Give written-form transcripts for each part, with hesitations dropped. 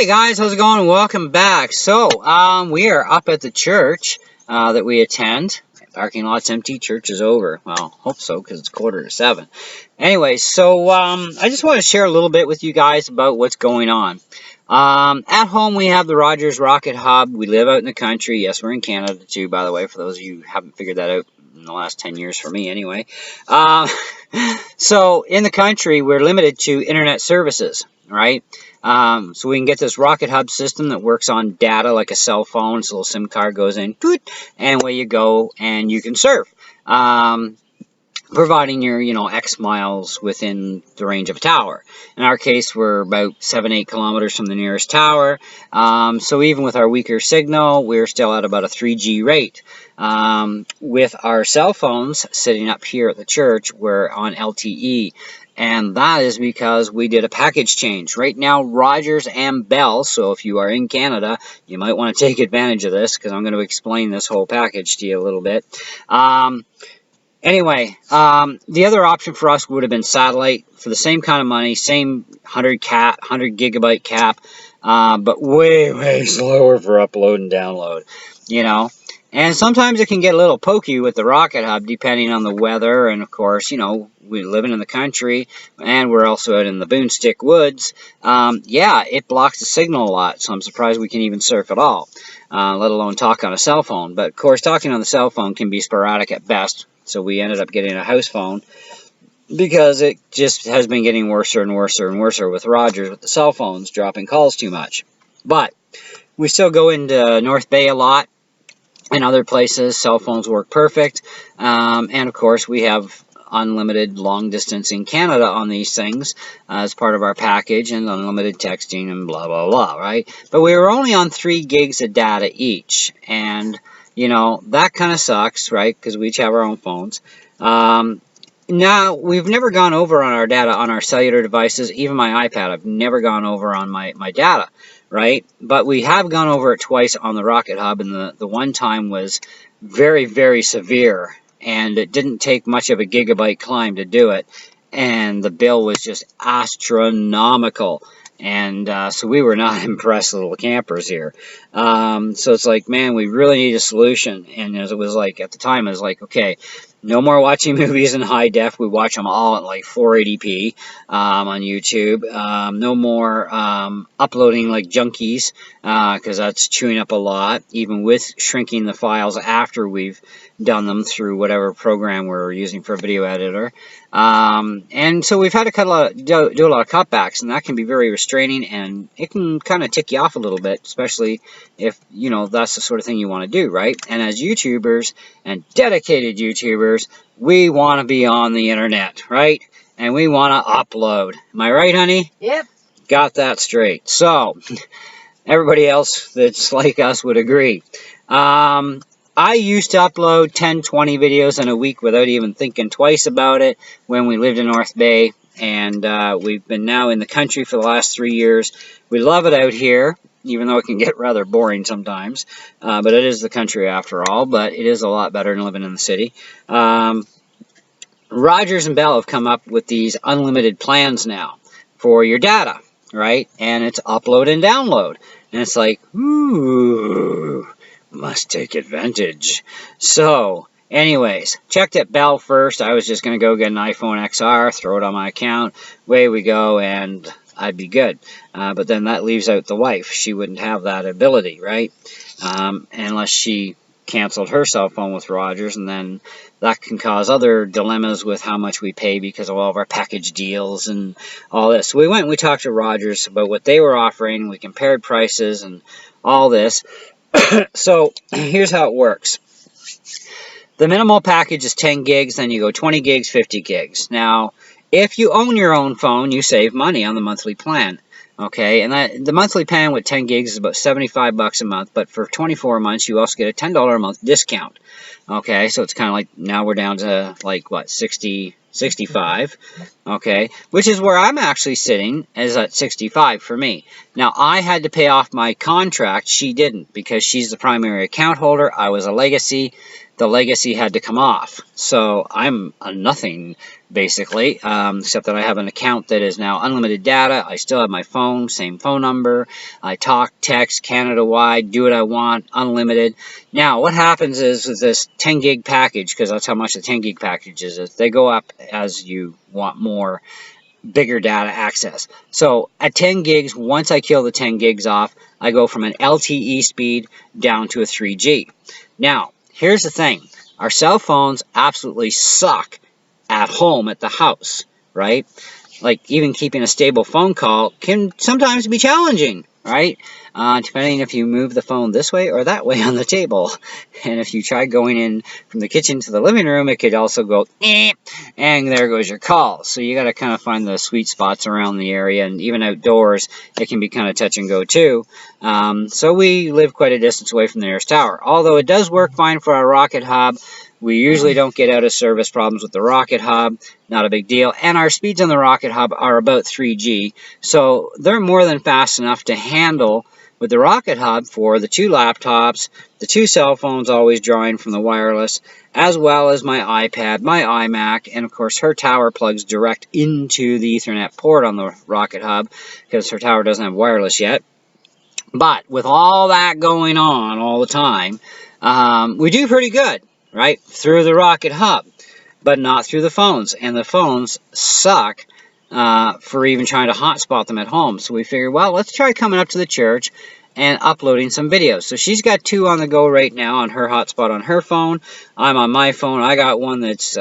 Hey guys, how's it going? Welcome back. So, we are up at the church that we attend. Parking lot's empty, church is over. Well, hope so, because it's 6:45. Anyway, so I just want to share a little bit with you guys about what's going on. At home, we have the Rogers Rocket Hub. We live out in the country. Yes, we're in Canada too, by the way, for those of you who haven't figured that out in the last 10 years for me anyway. So, in the country, we're limited to internet services, right? So we can get this Rocket Hub system that works on data like a cell phone. It's a little SIM card goes in, and away you go, and you can surf. Providing you're, X miles within the range of a tower. In our case, we're about 7-8 kilometers from the nearest tower. So even with our weaker signal, we're still at about a 3G rate. With our cell phones sitting up here at the church, we're on LTE. And that is because we did a package change. Right now, Rogers and Bell, so if you are in Canada, you might want to take advantage of this, because I'm going to explain this whole package to you a little bit. Anyway, the other option for us would have been satellite for the same kind of money, same 100 gigabyte cap, but way slower for upload and download, And sometimes it can get a little pokey with the Rocket Hub, depending on the weather, and of course, we're living in the country, and we're also out in the Boonstick Woods. Yeah, it blocks the signal a lot, so I'm surprised we can even surf at all, let alone talk on a cell phone. But of course, talking on the cell phone can be sporadic at best. So we ended up getting a house phone because it just has been getting worse and worse with Rogers with the cell phones dropping calls too much. But we still go into North Bay a lot and other places. Cell phones work perfect. And of course, we have unlimited long distance in Canada on these things as part of our package, and unlimited texting and blah, blah, blah, right? But we were only on 3 gigs of data each. And that kind of sucks, right? Because we each have our own phones. Now, we've never gone over on our data on our cellular devices. Even my iPad, I've never gone over on my data, right? But we have gone over it twice on the Rocket Hub, and the one time was very severe, and it didn't take much of a gigabyte climb to do it, and the bill was just astronomical. And so we were not impressed little campers here. So it's like, man, we really need a solution. And as it was like, at the time, it was like, okay, no more watching movies in high def. We watch them all at like 480p on YouTube. No more uploading like junkies, because that's chewing up a lot, even with shrinking the files after we've done them through whatever program we're using for a video editor. And so we've had to do a lot of cutbacks, and that can be very restraining, and it can kind of tick you off a little bit, especially if, that's the sort of thing you want to do, right? And as YouTubers, and dedicated YouTubers, we want to be on the internet, right? And we want to upload. Am I right, honey? Yep. Got that straight. So, everybody else that's like us would agree. I used to upload 10, 20 videos in a week without even thinking twice about it when we lived in North Bay. And we've been now in the country for the last 3 years. We love it out here, even though it can get rather boring sometimes. But it is the country after all, but it is a lot better than living in the city. Rogers and Bell have come up with these unlimited plans now for your data, right? And it's upload and download. And it's like, ooh, must take advantage. So, anyways, checked at Bell first. I was just going to go get an iPhone XR, throw it on my account. Away we go, and I'd be good. But then that leaves out the wife. She wouldn't have that ability, right? Unless she canceled her cell phone with Rogers, and then that can cause other dilemmas with how much we pay because of all of our package deals and all this. So we went and we talked to Rogers about what they were offering. We compared prices and all this. So here's how it works. The minimal package is 10 gigs, then you go 20 gigs, 50 gigs. Now, if you own your own phone, you save money on the monthly plan. Okay, and the monthly plan with 10 gigs is about $75 a month, but for 24 months, you also get a $10 a month discount. Okay, so it's kind of like, now we're down to like, what, 60, 65, okay, which is where I'm actually sitting, is at 65 for me. Now, I had to pay off my contract. She didn't, because she's the primary account holder. I was a legacy. The legacy had to come off. So I'm a nothing, basically, except that I have an account that is now unlimited data. I still have my phone, same phone number. I talk, text, Canada-wide, do what I want, unlimited. Now, what happens is with this 10 gig package, because that's how much the 10 gig package is, they go up as you want more, bigger data access. So at 10 gigs, once I kill the 10 gigs off, I go from an LTE speed down to a 3G. Now, here's the thing. Our cell phones absolutely suck at home at the house, right? Like, even keeping a stable phone call can sometimes be challenging, right? Depending if you move the phone this way or that way on the table. And if you try going in from the kitchen to the living room, it could also go, and there goes your call. So you got to kind of find the sweet spots around the area, and even outdoors, it can be kind of touch and go too. So we live quite a distance away from the nearest tower. Although it does work fine for our rocket hub. We usually don't get out of service problems with the rocket hub, not a big deal. And our speeds on the rocket hub are about 3G, so they're more than fast enough to handle with the rocket hub for the 2 laptops, the 2 cell phones always drawing from the wireless, as well as my iPad, my iMac, and of course her tower plugs direct into the Ethernet port on the rocket hub, because her tower doesn't have wireless yet. But with all that going on all the time, we do pretty good, right, through the rocket hub, but not through the phones. And the phones suck for even trying to hotspot them at home. So we figured, well, let's try coming up to the church and uploading some videos. So she's got 2 on the go right now on her hotspot on her phone. I'm on my phone. I got one that's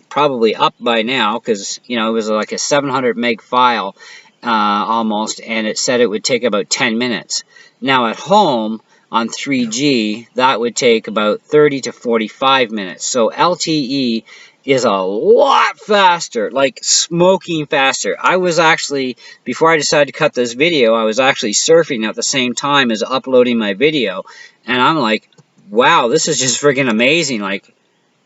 probably up by now, because, you know, it was like a 700 meg file almost, and it said it would take about 10 minutes. Now at home, on 3G, that would take about 30 to 45 minutes. So LTE is a lot faster, like smoking faster. I was actually, before I decided to cut this video, I was actually surfing at the same time as uploading my video. And I'm like, wow, this is just freaking amazing. Like,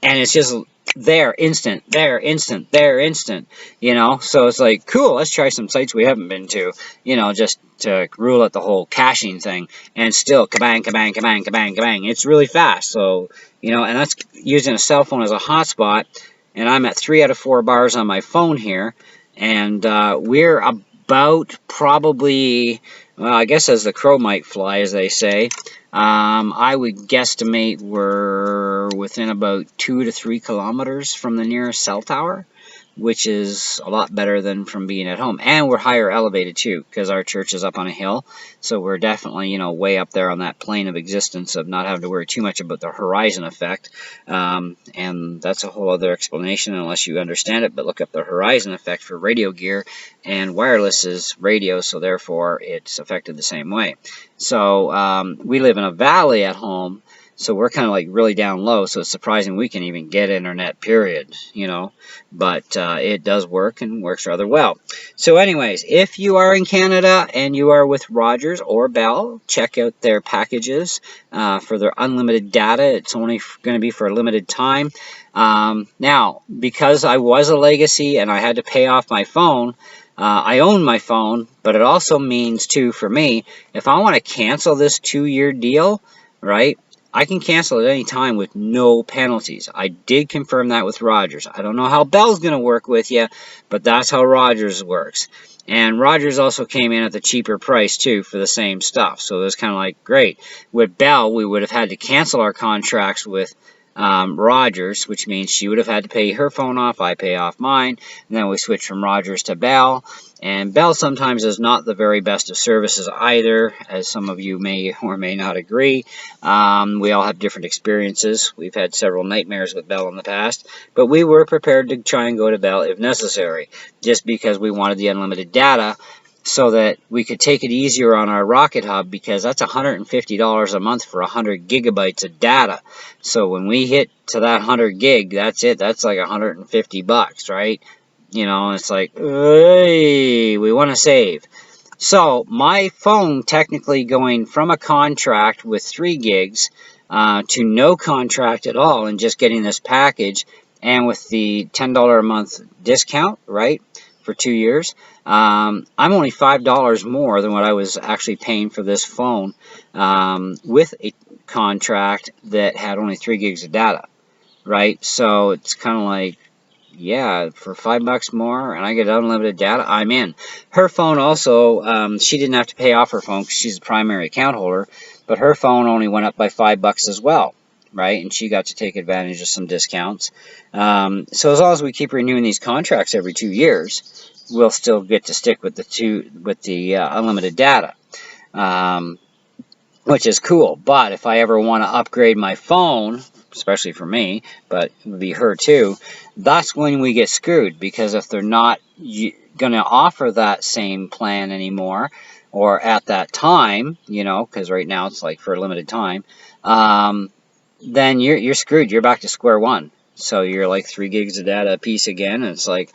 and it's just there, instant, there, instant, there, instant, you know? So it's like, cool, let's try some sites we haven't been to, you know, just to rule out the whole caching thing. And still, kabang, kabang, kabang, kabang, kabang. It's really fast. So, you know, and that's using a cell phone as a hotspot. And I'm at 3 out of 4 bars on my phone here. And we're about probably, well, I guess as the crow might fly, as they say, I would guesstimate we're within about 2 to 3 kilometers from the nearest cell tower, which is a lot better than from being at home. And we're higher elevated too, because our church is up on a hill. So we're definitely, you know, way up there on that plane of existence of not having to worry too much about the horizon effect. And that's a whole other explanation unless you understand it. But look up the horizon effect for radio gear, and wireless is radio, so therefore it's affected the same way. So we live in a valley at home, so we're kind of like really down low, so it's surprising we can even get internet, period, you know. But it does work, and works rather well. So anyways, if you are in Canada and you are with Rogers or Bell, check out their packages for their unlimited data. It's only going to be for a limited time. Now, because I was a legacy and I had to pay off my phone, I own my phone, but it also means, too, for me, if I want to cancel this 2-year deal, right, I can cancel at any time with no penalties. I did confirm that with Rogers. I don't know how Bell's going to work with you, but that's how Rogers works. And Rogers also came in at the cheaper price, too, for the same stuff. So it was kind of like, great. With Bell, we would have had to cancel our contracts with Rogers, which means she would have had to pay her phone off, I pay off mine, and then we switch from Rogers to Bell. And Bell sometimes is not the very best of services either, as some of you may or may not agree. We all have different experiences. We've had several nightmares with Bell in the past, but we were prepared to try and go to Bell if necessary, just because we wanted the unlimited data, so that we could take it easier on our Rocket Hub, because that's $150 a month for 100 gigabytes of data. So when we hit to that 100 gig, that's it. That's like 150 bucks, right? You know, it's like, hey, we want to save. So my phone technically going from a contract with 3 gigs to no contract at all and just getting this package and with the $10 a month discount, right, for 2 years, I'm only $5 more than what I was actually paying for this phone with a contract that had only 3 gigs of data, right? So it's kind of like, yeah, for $5 more and I get unlimited data, I'm in. Her phone also, she didn't have to pay off her phone because she's a primary account holder, but her phone only went up by $5 as well, right? And she got to take advantage of some discounts. So as long as we keep renewing these contracts every 2 years, we'll still get to stick with the unlimited data. Which is cool. But if I ever want to upgrade my phone, especially for me, but it would be her too, that's when we get screwed, because if they're not going to offer that same plan anymore, or at that time, you know, because right now it's like for a limited time, then you're screwed. You're back to square one. So you're like 3 gigs of data a piece again, and it's like,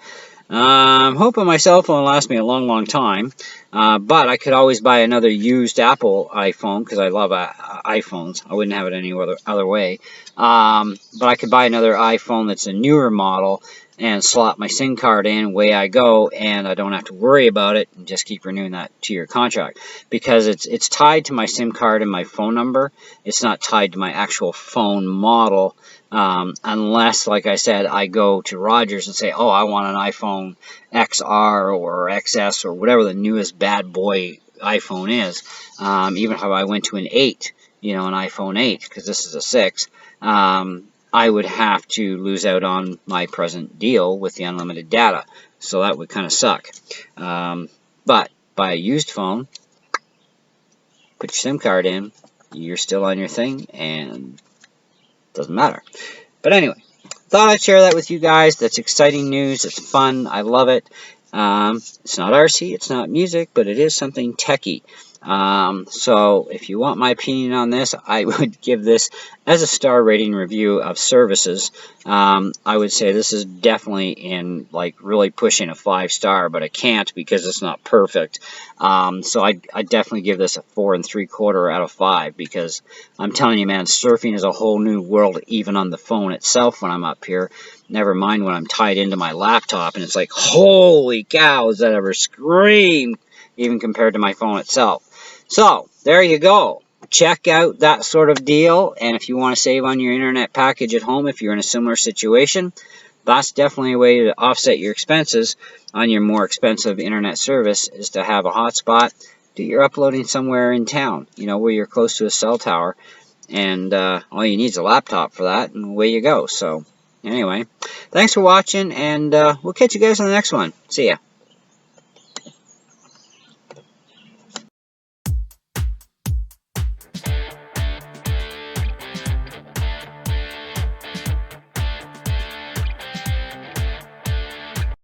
I'm hoping my cell phone lasts me a long, long time, but I could always buy another used Apple iPhone, because I love iPhones. I wouldn't have it any other way. But I could buy another iPhone that's a newer model and slot my SIM card in, away I go, and I don't have to worry about it, and just keep renewing that 2-year contract, because it's tied to my SIM card and my phone number. It's not tied to my actual phone model. Unless, like I said, I go to Rogers and say, oh, I want an iPhone XR or XS or whatever the newest bad boy iPhone is. Even if I went to an 8, you know, an iPhone 8, because this is a 6, I would have to lose out on my present deal with the unlimited data. So that would kind of suck. But buy a used phone, put your SIM card in, you're still on your thing, and doesn't matter. But anyway, thought I'd share that with you guys. That's exciting news. It's fun. I love it. It's not RC, it's not music, but it is something techie. So if you want my opinion on this, I would give this as a star rating review of services. I would say this is definitely in, like, really pushing a 5-star, but I can't because it's not perfect. So I definitely give this a 4 3/4 out of 5, because I'm telling you, man, surfing is a whole new world, even on the phone itself when I'm up here. Never mind when I'm tied into my laptop, and it's like, holy cow, does that ever scream, even compared to my phone itself. So, there you go. Check out that sort of deal, and if you want to save on your internet package at home, if you're in a similar situation, that's definitely a way to offset your expenses on your more expensive internet service, is to have a hotspot that you're uploading somewhere in town, you know, where you're close to a cell tower, and all you need is a laptop for that, and away you go. So, anyway, thanks for watching, and we'll catch you guys on the next one. See ya.